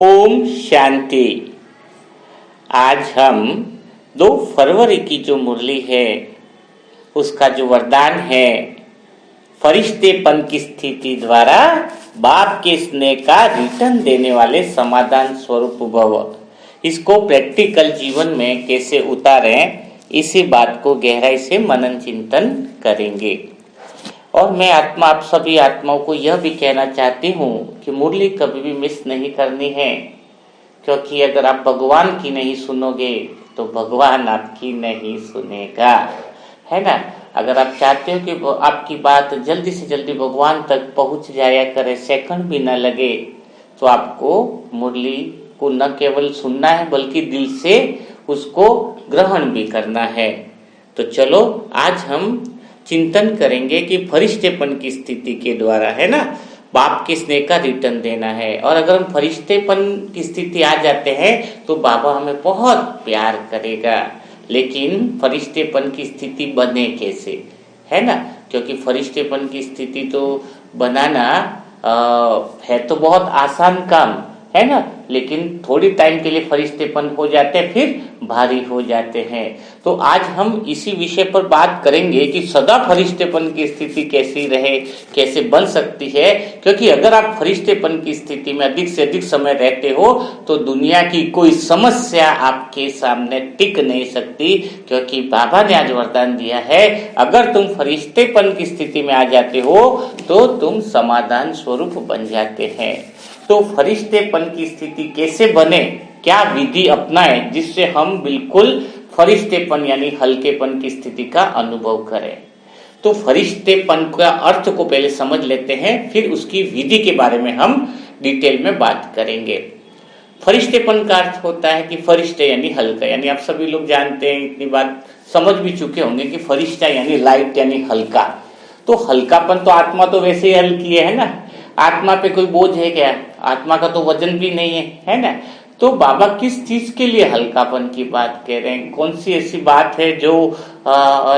ओम शांति। आज हम 2 फरवरी की जो मुरली है उसका जो वरदान है, फरिश्तेपन की स्थिति द्वारा बाप के स्नेह का रिटर्न देने वाले समाधान स्वरूप भव, इसको प्रैक्टिकल जीवन में कैसे उतारें, इसी बात को गहराई से मनन चिंतन करेंगे। और मैं आप सभी आत्माओं को यह भी कहना चाहती हूँ कि मुरली कभी भी मिस नहीं करनी है, क्योंकि अगर आप भगवान की नहीं सुनोगे तो भगवान आपकी नहीं सुनेगा, है ना। अगर आप चाहते हो कि आपकी बात जल्दी से जल्दी भगवान तक पहुंच जाया करे, सेकंड भी न लगे, तो आपको मुरली को न केवल सुनना है बल्कि दिल से उसको ग्रहण भी करना है। तो चलो आज हम चिंतन करेंगे कि फरिश्तेपन की स्थिति के द्वारा, है ना, बाप के स्नेह का रिटर्न देना है। और अगर हम फरिश्तेपन की स्थिति आ जाते हैं तो बाबा हमें बहुत प्यार करेगा। लेकिन फरिश्तेपन की स्थिति बने कैसे, है ना, क्योंकि फरिश्तेपन की स्थिति तो बनाना है तो बहुत आसान काम है ना, लेकिन थोड़ी टाइम के लिए फरिश्तेपन हो जाते हैं, फिर भारी हो जाते हैं। तो आज हम इसी विषय पर बात करेंगे कि सदा फरिश्तेपन की स्थिति कैसी रहे, कैसे बन सकती है। क्योंकि अगर आप फरिश्तेपन की स्थिति में अधिक से अधिक समय रहते हो तो दुनिया की कोई समस्या आपके सामने टिक नहीं सकती, क्योंकि बाबा ने आज वरदान दिया है, अगर तुम फरिश्तेपन की स्थिति में आ जाते हो तो तुम समाधान स्वरूप बन जाते हैं। तो फरिश्तेपन की स्थिति कैसे बने, क्या विधि अपनाएं जिससे हम बिल्कुल फरिश्तेपन यानी हल्केपन की स्थिति का अनुभव करें। तो फरिश्तेपन का अर्थ को पहले समझ लेते हैं, फिर उसकी विधि के बारे में हम डिटेल में बात करेंगे। फरिश्तेपन का अर्थ होता है कि फरिश्ते यानी हल्का, यानी आप सभी लोग जानते हैं, इतनी बात समझ भी चुके होंगे कि फरिश्ता यानी लाइट यानी हल्का। तो हल्कापन तो आत्मा तो वैसे ही हल्की है ना, आत्मा पे कोई बोझ है क्या, आत्मा का तो वजन भी नहीं है ना। तो बाबा किस चीज के लिए हल्कापन की बात कह रहे हैं, कौन सी ऐसी बात है जो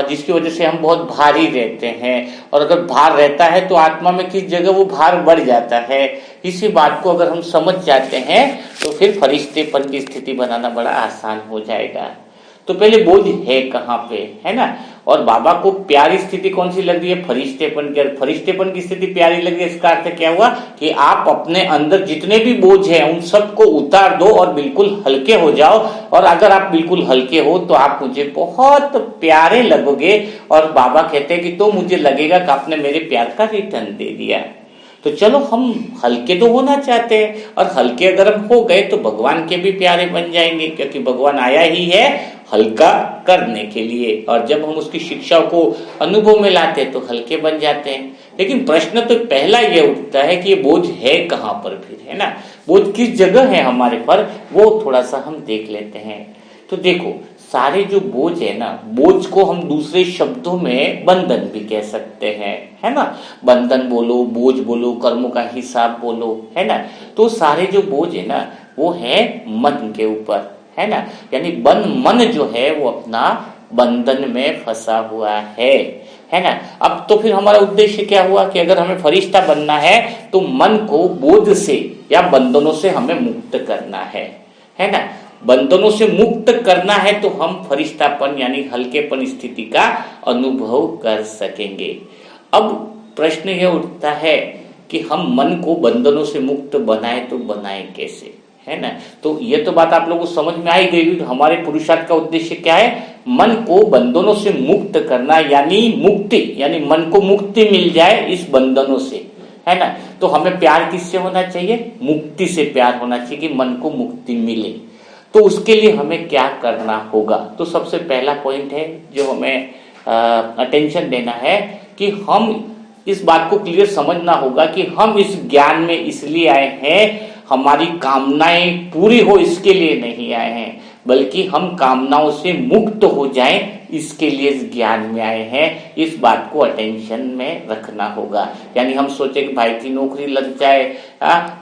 जिसकी वजह से हम बहुत भारी रहते हैं, और अगर भार रहता है तो आत्मा में किस जगह वो भार बढ़ जाता है। इसी बात को अगर हम समझ जाते हैं तो फिर फरिश्तेपन की स्थिति बनाना बड़ा आसान हो जाएगा। तो पहले बोझ है कहाँ पे, है ना, और बाबा को प्यारी स्थिति कौन सी लग रही है, फरिश्तेपन की। फरिश्तेपन की स्थिति प्यारी लग रही है, इसका अर्थ क्या हुआ कि आप अपने अंदर जितने भी बोझ हैं उन सबको उतार दो और बिल्कुल हल्के हो जाओ। और अगर आप बिल्कुल हल्के हो तो आप मुझे बहुत प्यारे लगोगे, और बाबा कहते हैं कि तो मुझे लगेगा कि आपने मेरे प्यार का रिटर्न दे दिया। तो चलो हम हल्के तो होना चाहते हैं, और हल्के अगर हम हो गए तो भगवान के भी प्यारे बन जाएंगे, क्योंकि भगवान आया ही है हल्का करने के लिए। और जब हम उसकी शिक्षाओं को अनुभव में लाते हैं तो हल्के बन जाते हैं। लेकिन प्रश्न तो पहला ये उठता है कि ये बोझ है कहाँ पर फिर, है ना, बोझ किस जगह है हमारे पर, वो थोड़ा सा हम देख लेते हैं। तो देखो, सारे जो बोझ है ना, बोझ को हम दूसरे शब्दों में बंधन भी कह सकते हैं, है ना, बंधन बोलो, बोझ बोलो, कर्मों का हिसाब बोलो, है ना। तो सारे जो बोझ है ना वो है मन के ऊपर, है ना, यानी मन जो है वो अपना बंधन में फंसा हुआ है ना। अब तो फिर हमारा उद्देश्य क्या हुआ कि अगर हमें फरिश्ता बनना है तो मन को बोझ से या बंधनों से हमें मुक्त करना है ना। बंधनों से मुक्त करना है तो हम फरिश्तापन यानी हल्केपन स्थिति का अनुभव कर सकेंगे। अब प्रश्न यह उठता है कि हम मन को बंधनों से मुक्त बनाए तो बनाए कैसे, है ना। तो ये तो बात आप लोगों को समझ में आई गई। तो हमारे पुरुषार्थ का उद्देश्य क्या है, मन को बंधनों से मुक्त करना, यानी मुक्ति, यानी मन को मुक्ति मिल जाए इस बंधनों से, है ना। तो हमें प्यार किससे होना चाहिए, मुक्ति से प्यार होना चाहिए कि मन को मुक्ति मिले। तो उसके लिए हमें क्या करना होगा, तो सबसे पहला पॉइंट है जो हमें अटेंशन देना है कि हम इस बात को क्लियर समझना होगा कि हम इस ज्ञान में इसलिए आए हैं, हमारी कामनाएं पूरी हो इसके लिए नहीं आए हैं, बल्कि हम कामनाओं से मुक्त हो जाएं इसके लिए इस ज्ञान में आए हैं, इस बात को अटेंशन में रखना होगा। यानी हम सोचे कि भाई की नौकरी लग जाए,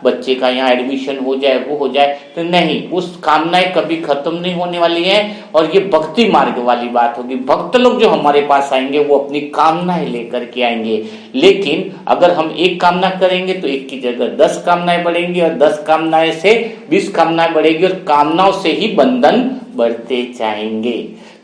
बच्चे का यहाँ एडमिशन हो जाए, वो हो जाए, तो नहीं, उस कामनाएं कभी खत्म नहीं होने वाली है। और ये भक्ति मार्ग वाली बात होगी। भक्त लोग जो हमारे पास आएंगे वो अपनी कामनाएं लेकर के आएंगे, लेकिन अगर हम एक कामना करेंगे तो एक की जगह 10 कामनाएं बढ़ेंगी, और 10 कामनाएं से 20 कामनाएं बढ़ेगी, और कामनाओं से ही बंधन बढ़ते जाएंगे।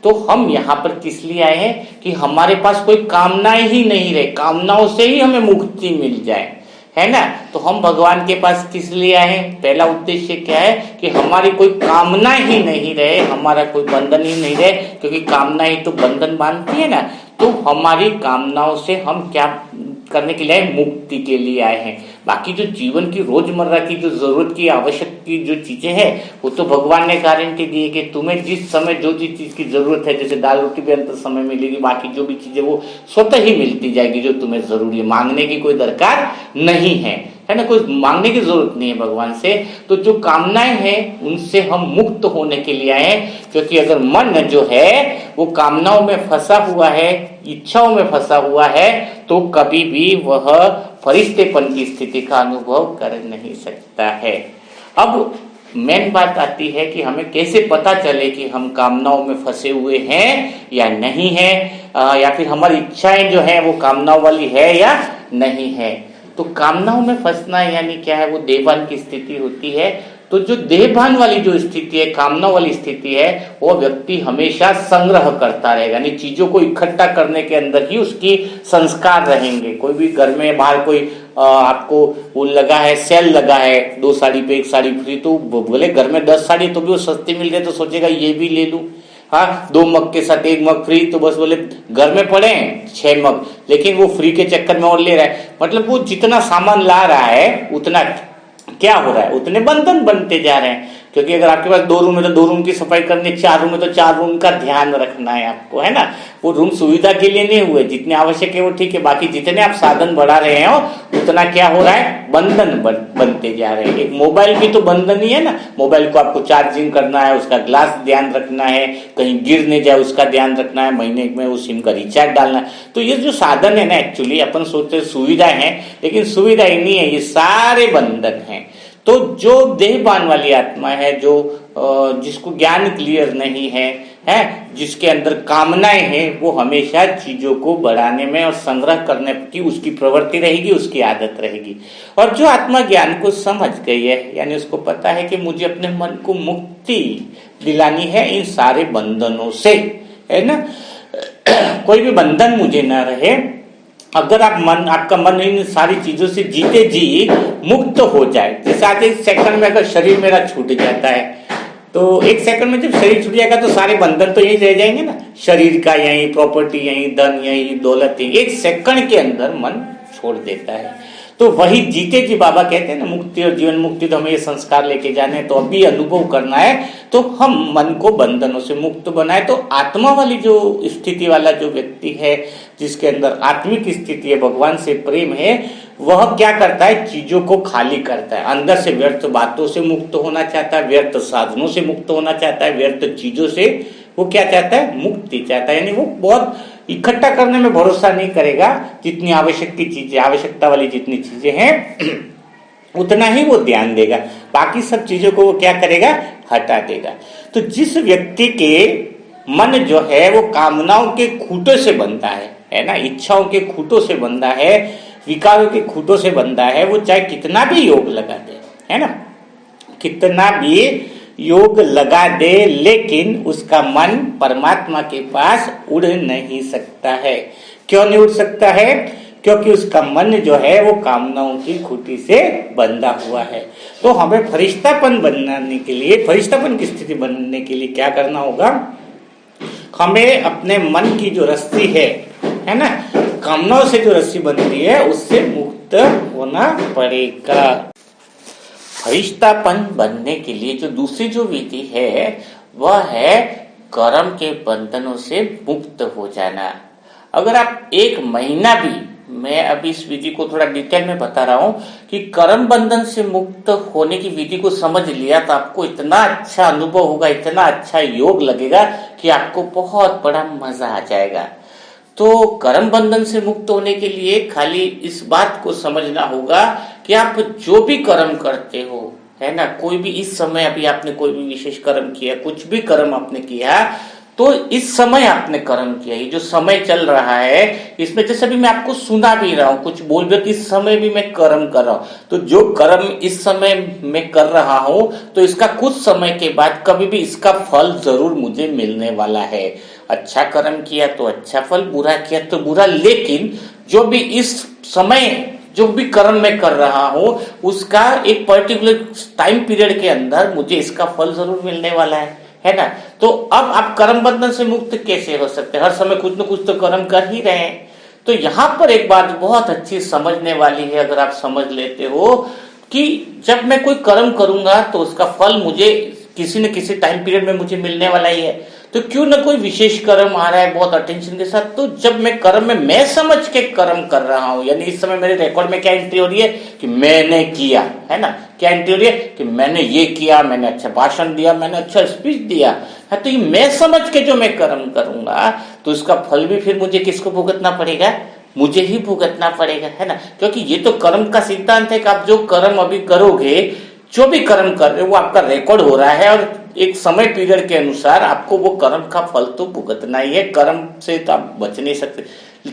तो हम यहाँ पर किस लिए आए हैं कि हमारे पास कोई कामनाएं ही नहीं रहे, कामनाओं से ही हमें मुक्ति मिल जाए, है ना। तो हम भगवान के पास किस लिए आए हैं? पहला उद्देश्य क्या है कि हमारी कोई कामना ही नहीं रहे, हमारा कोई बंधन ही नहीं रहे, क्योंकि कामना ही तो बंधन बांधती है ना। तो हमारी कामनाओं से हम क्या करने के लिए आए? मुक्ति के लिए आए हैं। बाकी जो जीवन की रोजमर्रा की जो जरूरत की आवश्यक की जो चीजें हैं वो तो भगवान ने गारंटी दी है कि तुम्हें जिस समय जो चीज की जरूरत है, जैसे दाल रोटी भी अंतर समय मिलेगी, बाकी जो भी चीजें वो स्वतः ही मिलती जाएगी जो तुम्हें जरूरी है। मांगने की कोई दरकार नहीं है ना, कोई मांगने की जरूरत नहीं है भगवान से। तो जो कामनाएं हैं उनसे हम मुक्त होने के लिए आए, क्योंकि अगर मन जो है वो कामनाओं में फंसा हुआ है, इच्छाओं में फंसा हुआ है, तो कभी भी वह फरिश्तेपन की स्थिति का अनुभव कर नहीं सकता है। अब मेन बात आती है कि हमें कैसे पता चले कि हम कामनाओं में फंसे हुए हैं या नहीं है, या फिर हमारी इच्छाएं जो है वो कामनाओं वाली है या नहीं है। तो कामनाओं में फंसना यानी क्या है? वो देहभान की स्थिति होती है। तो जो देहभान वाली जो स्थिति है, कामना वाली स्थिति है, वो व्यक्ति हमेशा संग्रह करता रहेगा, यानी चीजों को इकट्ठा करने के अंदर ही उसकी संस्कार रहेंगे। कोई भी घर में बाहर कोई आपको वो लगा है, सेल लगा है 2 साड़ी पे 1 साड़ी फ्री, तो बोले घर में 10 साड़ी तो भी वो सस्ती मिल रही, तो सोचेगा ये भी ले लूं। हाँ, 2 मग के साथ 1 मग फ्री, तो बस बोले घर में पड़े हैं 6 मग, लेकिन वो फ्री के चक्कर में और ले रहा है। मतलब वो जितना सामान ला रहा है उतना क्या हो रहा है? उतने बंधन बनते जा रहे हैं। क्योंकि अगर आपके पास 2 रूम है तो 2 रूम की सफाई करनी, 4 रूम है तो 4 रूम का ध्यान रखना है आपको, है ना। वो रूम सुविधा के लिए नहीं हुए, जितने आवश्यक है वो ठीक है, बाकी जितने आप साधन बढ़ा रहे हो उतना क्या हो रहा है? बंधन बनते जा रहे हैं। एक मोबाइल भी तो बंधन ही है ना। मोबाइल को आपको चार्जिंग करना है, उसका ग्लास ध्यान रखना है, कहीं गिर नहीं जाए उसका ध्यान रखना है, महीने में उस सिम का रिचार्ज डालना है। तो ये जो साधन है ना, एक्चुअली अपन सोचते सुविधा है, लेकिन सुविधा ही नहीं है, ये सारे बंधन है। तो जो देहभान वाली आत्मा है, जो जिसको ज्ञान क्लियर नहीं है, जिसके अंदर कामनाएं हैं, वो हमेशा चीजों को बढ़ाने में और संग्रह करने की उसकी प्रवृत्ति रहेगी, उसकी आदत रहेगी। और जो आत्मा ज्ञान को समझ गई है, यानी उसको पता है कि मुझे अपने मन को मुक्ति दिलानी है इन सारे बंधनों से, है ना। कोई भी बंधन मुझे ना रहे। अगर आपका मन इन सारी चीजों से जीते जी मुक्त हो जाए, जैसे आज 1 सेकंड में अगर शरीर मेरा छूट जाता है, तो 1 सेकंड में जब शरीर छूट जाएगा तो सारे बंधन तो यही रह जाएंगे ना। शरीर का यही, प्रॉपर्टी यही, धन यही, दौलत यही, 1 सेकंड के अंदर मन छोड़ देता है। तो वही जीते जी बाबा कहते हैं ना, मुक्ति और जीवन मुक्ति तो हमें ये संस्कार लेके जाने, तो अभी अनुभव करना है, तो हम मन को बंधनों से मुक्त बनाए। तो आत्मा वाली जो स्थिति वाला जो व्यक्ति है, जिसके अंदर आत्मिक स्थिति है, भगवान से प्रेम है, वह क्या करता है? चीजों को खाली करता है, अंदर से व्यर्थ बातों से मुक्त होना चाहता है, व्यर्थ साधनों से मुक्त होना चाहता है, व्यर्थ चीजों से वो क्या चाहता है? मुक्ति चाहता है। यानी वो बहुत इकट्ठा करने में भरोसा नहीं करेगा, जितनी आवश्यकता वाली जितनी चीजें हैं उतना ही वो ध्यान देगा, बाकी सब चीजों को वो क्या करेगा? हटा देगा। तो जिस व्यक्ति के मन जो है वो कामनाओं के खूंटों से बंधा है ना, इच्छाओं के खूंटों से बंधा है, विकारों के खूंटों से बंधा है, वो चाहे कितना भी योग लगा दे, है ना, कितना भी योग लगा दे, लेकिन उसका मन परमात्मा के पास उड़ नहीं सकता है। क्यों नहीं उड़ सकता है? क्योंकि उसका मन जो है वो कामनाओं की खूंटी से बंधा हुआ है। तो हमें फरिश्तापन बनने के लिए, फरिश्तापन की स्थिति बनने के लिए क्या करना होगा? हमें अपने मन की जो रस्सी है ना, कामनाओं से जो रस्सी बनती है, उससे मुक्त होना पड़ेगा। फरिश्तापन बनने के लिए जो दूसरी जो विधि है वह है कर्म के बंधनों से मुक्त हो जाना। अगर आप 1 महीना भी मैं अभी इस विधि को थोड़ा डिटेल में बता रहा हूं कि कर्म बंधन से मुक्त होने की विधि को समझ लिया तो आपको इतना अच्छा अनुभव होगा, इतना अच्छा योग लगेगा कि आपको बहुत बड़ा मजा आ जाएगा। तो कर्म बंधन से मुक्त होने के लिए खाली इस बात को समझना होगा कि आप जो भी कर्म करते हो, है ना, कोई भी इस समय अभी आपने कोई भी विशेष कर्म किया, कुछ भी कर्म आपने किया, तो इस समय आपने कर्म किया, ये जो समय चल रहा है इसमें जैसे अभी मैं आपको सुना भी रहा हूं, कुछ बोल रहे, इस समय भी मैं कर्म कर रहा हूं, तो जो कर्म इस समय मैं कर रहा हूं तो इसका कुछ समय के बाद कभी भी इसका फल जरूर मुझे मिलने वाला है। अच्छा कर्म किया तो अच्छा फल, बुरा किया तो बुरा, लेकिन जो भी इस समय जो भी कर्म मैं कर रहा हूं उसका एक पर्टिकुलर टाइम पीरियड के अंदर मुझे इसका फल जरूर मिलने वाला है ना। तो अब आप कर्म बंधन से मुक्त कैसे हो सकते हैं? हर समय कुछ न कुछ तो कर्म कर ही रहे हैं। तो यहां पर एक बात बहुत अच्छी समझने वाली है, अगर आप समझ लेते हो कि जब मैं कोई कर्म करूंगा तो उसका फल मुझे किसी न किसी टाइम पीरियड में मुझे मिलने वाला ही है। तो क्यों ना कोई विशेष कर्म आ रहा है बहुत अटेंशन के साथ, तो जब मैं कर्म में मैं समझ के कर्म कर रहा हूं, यानी इस समय मेरे रिकॉर्ड में क्या एंट्री हो रही है कि मैंने किया, है ना, क्या एंट्री हो रही है कि मैंने ये किया, मैंने अच्छा भाषण दिया, मैंने अच्छा स्पीच दिया है। तो ये मैं समझ के जो मैं कर्म करूंगा तो उसका फल भी फिर मुझे किसको भुगतना पड़ेगा? मुझे ही भुगतना पड़ेगा, है ना। क्योंकि ये तो कर्म का सिद्धांत है कि आप जो कर्म अभी करोगे, जो भी कर्म कर रहे हो वो आपका रिकॉर्ड हो रहा है और एक समय पीरियड के अनुसार आपको वो कर्म का फल तो भुगतना ही है। कर्म से तो आप बच नहीं सकते।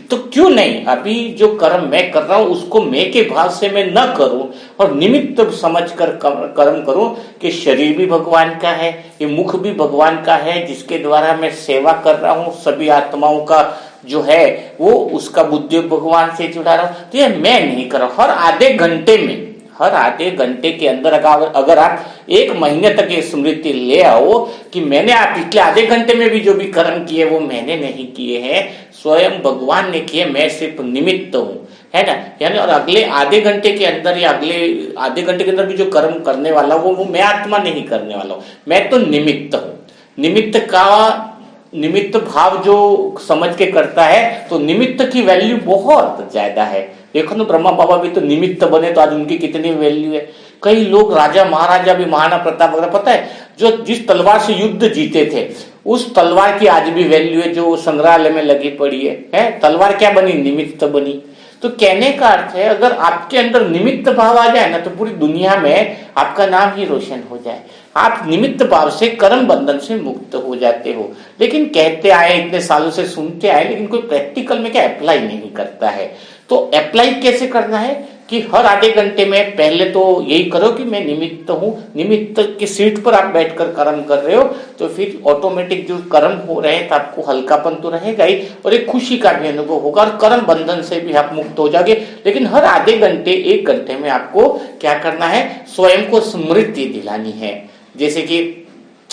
तो क्यों नहीं अभी जो कर्म मैं कर रहा हूं उसको मैं के भाव से मैं न करूं और निमित्त समझकर कर्म करूं कि शरीर भी भगवान का है, ये मुख भी भगवान का है जिसके द्वारा मैं सेवा कर रहा हूं, सभी आत्माओं का जो है वो उसका बुद्धि भगवान से जुड़ा रहा हूं। तो ये मैं नहीं कर रहा हूं। हर आधे घंटे के अंदर अगर आप एक महीने तक ये स्मृति ले आओ कि मैंने आप पिछले आधे घंटे में भी जो भी कर्म किए वो मैंने नहीं किए हैं, स्वयं भगवान ने किए, मैं सिर्फ निमित्त हूं, है ना। यानी और अगले आधे घंटे के अंदर या अगले आधे घंटे के अंदर भी जो कर्म करने वाला वो मैं आत्मा नहीं करने वाला हूं, मैं तो निमित्त हूं। निमित्त भाव जो समझ के करता है तो निमित्त की वैल्यू बहुत ज्यादा है। देखो ना, ब्रह्मा बाबा भी तो निमित्त बने तो आज उनकी कितनी वैल्यू है। कई लोग राजा महाराजा भी, महाराणा प्रताप वगैरह, पता है जो जिस तलवार से युद्ध जीते थे उस तलवार की आज भी वैल्यू है जो संग्रहालय में लगी पड़ी है। तलवार क्या बनी? निमित्त बनी। तो कहने का अर्थ है अगर आपके अंदर निमित्त भाव आ जाए ना तो पूरी दुनिया में आपका नाम ही रोशन हो जाए। आप निमित्त भाव से कर्म बंधन से मुक्त हो जाते हो। लेकिन कहते आए, इतने सालों से सुनते आए, लेकिन कोई प्रैक्टिकल में क्या अप्लाई नहीं करता है। तो अप्लाई कैसे करना है कि हर आधे घंटे में पहले तो यही करो कि मैं निमित्त हूं। निमित्त की सीट पर आप बैठकर कर्म कर रहे हो तो फिर ऑटोमेटिक जो कर्म हो रहे हैं तो आपको हल्कापन तो रहेगा ही और एक खुशी का भी अनुभव होगा और कर्म बंधन से भी आप मुक्त हो जाओगे। लेकिन हर आधे घंटे एक घंटे में आपको क्या करना है? स्वयं को स्मृति दिलानी है। जैसे कि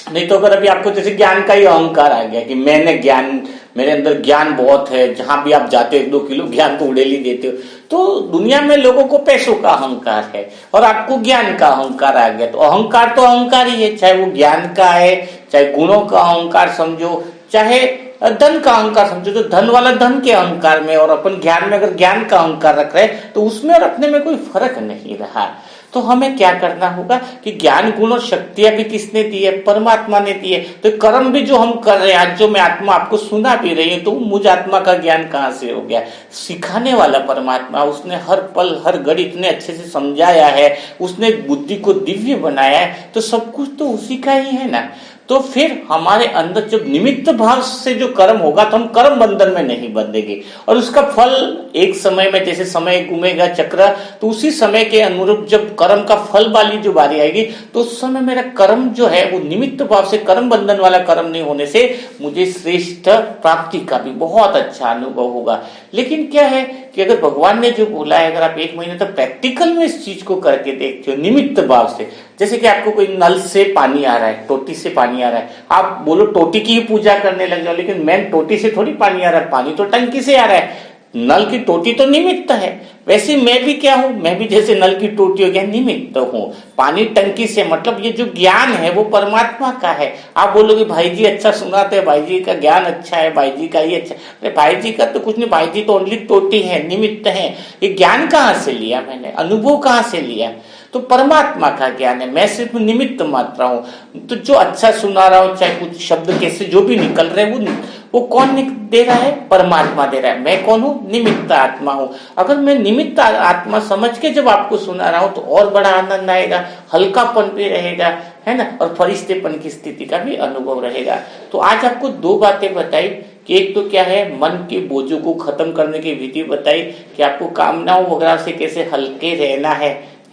नहीं तो अगर अभी आपको जैसे ज्ञान का ही अहंकार आ गया कि मैंने ज्ञान, मेरे अंदर ज्ञान बहुत है, जहां भी आप जाते हो 1-2 किलो ज्ञान तो उड़ेल ही देते हो। तो दुनिया में लोगों को पैसों का अहंकार है और आपको ज्ञान का अहंकार आ गया। तो अहंकार ही है, चाहे वो ज्ञान का है, चाहे गुणों का अहंकार समझो, चाहे धन का अहंकार समझो। तो धन वाला धन के अहंकार में और अपन ज्ञान में अगर ज्ञान का अहंकार रख रहे हैं तो उसमें और अपने में कोई फर्क नहीं रहा। तो हमें क्या करना होगा कि ज्ञान गुण और शक्तियां भी किसने दी है? परमात्मा ने दी है। तो कर्म भी जो हम कर रहे हैं आज, जो मैं आत्मा आपको सुना भी रही हूं, तो मुझ आत्मा का ज्ञान कहां से हो गया? सिखाने वाला परमात्मा, उसने हर पल हर घड़ी इतने अच्छे से समझाया है, उसने बुद्धि को दिव्य बनाया है, तो सब कुछ तो उसी का ही है ना। तो फिर हमारे अंदर जब निमित्त भाव से जो कर्म होगा तो हम कर्म बंधन में नहीं बंधेंगे और उसका फल एक समय में, जैसे समय घूमेगा चक्र, तो उसी समय के अनुरूप जब कर्म का फल वाली जो बारी आएगी तो उस समय मेरा कर्म जो है वो निमित्त भाव से, कर्म बंधन वाला कर्म नहीं होने से मुझे श्रेष्ठ प्राप्ति का भी बहुत अच्छा अनुभव होगा। लेकिन क्या है कि अगर भगवान ने जो बोला है, अगर आप 1 महीने तक प्रैक्टिकल में इस चीज को करके देखते हो निमित्त भाव से, जैसे कि आपको कोई नल से पानी आ रहा है, टोटी से पानी आ रहा है, आप बोलो टोटी की ही पूजा करने लग जाओ, लेकिन मेन टोटी से थोड़ी पानी आ रहा है, पानी तो टंकी से आ रहा है। नल की टोटी तो निमित्त है, वैसे मैं भी क्या हूं, मैं भी जैसे नल की टोटी हो गया, निमित्त हूं। पानी टंकी से मतलब ये जो ज्ञान है वो परमात्मा का है। आप बोलोगे भाई जी अच्छा सुनाते हैं, भाई जी का ज्ञान अच्छा है, भाई जी का ये अच्छा। अरे भाई जी का तो कुछ नहीं, भाई जी तो ओनली टोटी है, निमित्त है। ये ज्ञान कहाँ से लिया मैंने, अनुभव कहाँ से लिया? तो परमात्मा का ज्ञान है, मैं सिर्फ निमित्त मात्र हूं। तो जो अच्छा सुना रहा हूं, चाहे कुछ शब्द कैसे जो भी निकल रहे हैं, वो कौन दे रहा है? परमात्मा दे रहा है। मैं कौन हूं? निमित्त आत्मा हूं। अगर मैं निमित्त आत्मा समझ के जब आपको सुना रहा हूं तो और बड़ा आनंद आएगा, हल्कापन भी रहेगा, है ना, और फरिश्तेपन की स्थिति का भी अनुभव रहेगा। तो आज आपको दो बातें बताई कि एक तो क्या है, मन के बोझों को खत्म करने की विधि बताई कि आपको कामनाओं वगैरह से कैसे हल्के रहना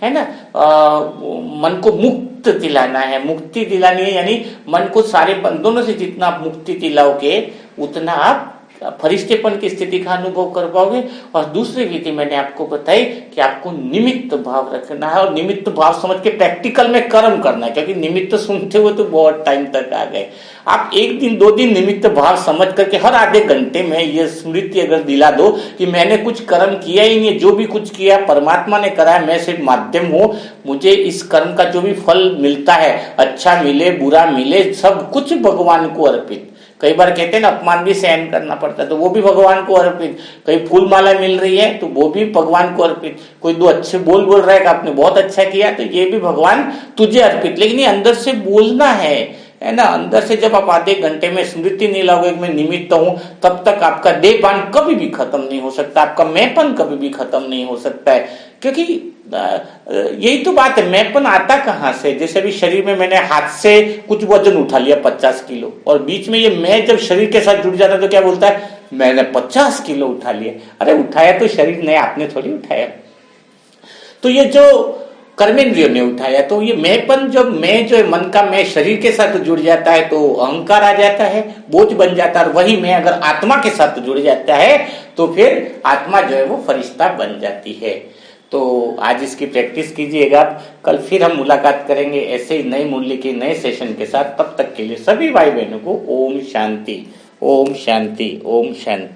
है ना, मन को मुक्त दिलाना है, मुक्ति दिलानी है, यानी मन को सारे बंधनों से जितना आप मुक्ति दिलाओगे उतना आप फरिश्तेपन की स्थिति का अनुभव कर पाओगे। और दूसरी विधि मैंने आपको बताई कि आपको निमित्त भाव रखना है और निमित्त भाव समझ के प्रैक्टिकल में कर्म करना है, क्योंकि निमित्त सुनते हुए तो बहुत टाइम तक आ गए। आप एक दिन दो दिन निमित्त भाव समझ करके हर आधे घंटे में ये स्मृति अगर दिला दो कि मैंने कुछ कर्म किया ही नहीं, जो भी कुछ किया परमात्मा ने करा है, मैं सिर्फ माध्यम हूँ, मुझे इस कर्म का जो भी फल मिलता है, अच्छा मिले बुरा मिले, सब कुछ भगवान को अर्पित। कई बार कहते हैं ना अपमान भी सहन करना पड़ता है, तो वो भी भगवान को अर्पित। कहीं फूल माला मिल रही है तो वो भी भगवान को अर्पित। कोई दो अच्छे बोल रहा है कि आपने बहुत अच्छा किया, तो ये भी भगवान तुझे अर्पित। लेकिन ये अंदर से बोलना है ना, अंदर से जब आप आधे घंटे में स्मृति नहीं लाओगे मैं निमित्त हूं, तब तक आपका देहपान कभी भी खत्म नहीं हो सकता, आपका मैंपन कभी भी खत्म नहीं हो सकता है। क्योंकि यही तो बात है, मैंपन आता कहां से? जैसे अभी शरीर में मैंने हाथ से कुछ वजन उठा लिया 50 किलो, और बीच में ये मैं जब शरीर के साथ जुड़ जाता है तो क्या बोलता है, मैंने 50 किलो उठा लिया। अरे उठाया तो शरीर ने, आपने थोड़ी उठाया। तो ये जो कर्मेंद्रियों ने उठाया, तो ये मैंपन जब मैं जो है मन का मैं शरीर के साथ जुड़ जाता है तो अहंकार आ जाता है, बोझ बन जाता है। और वही मैं अगर आत्मा के साथ जुड़ जाता है तो फिर आत्मा जो है वो फरिश्ता बन जाती है। तो आज इसकी प्रैक्टिस कीजिएगा। कल फिर हम मुलाकात करेंगे ऐसे ही नए मूल्य के नए सेशन के साथ। तब तक के लिए सभी भाई बहनों को ओम शांति, ओम शांति, ओम शांति।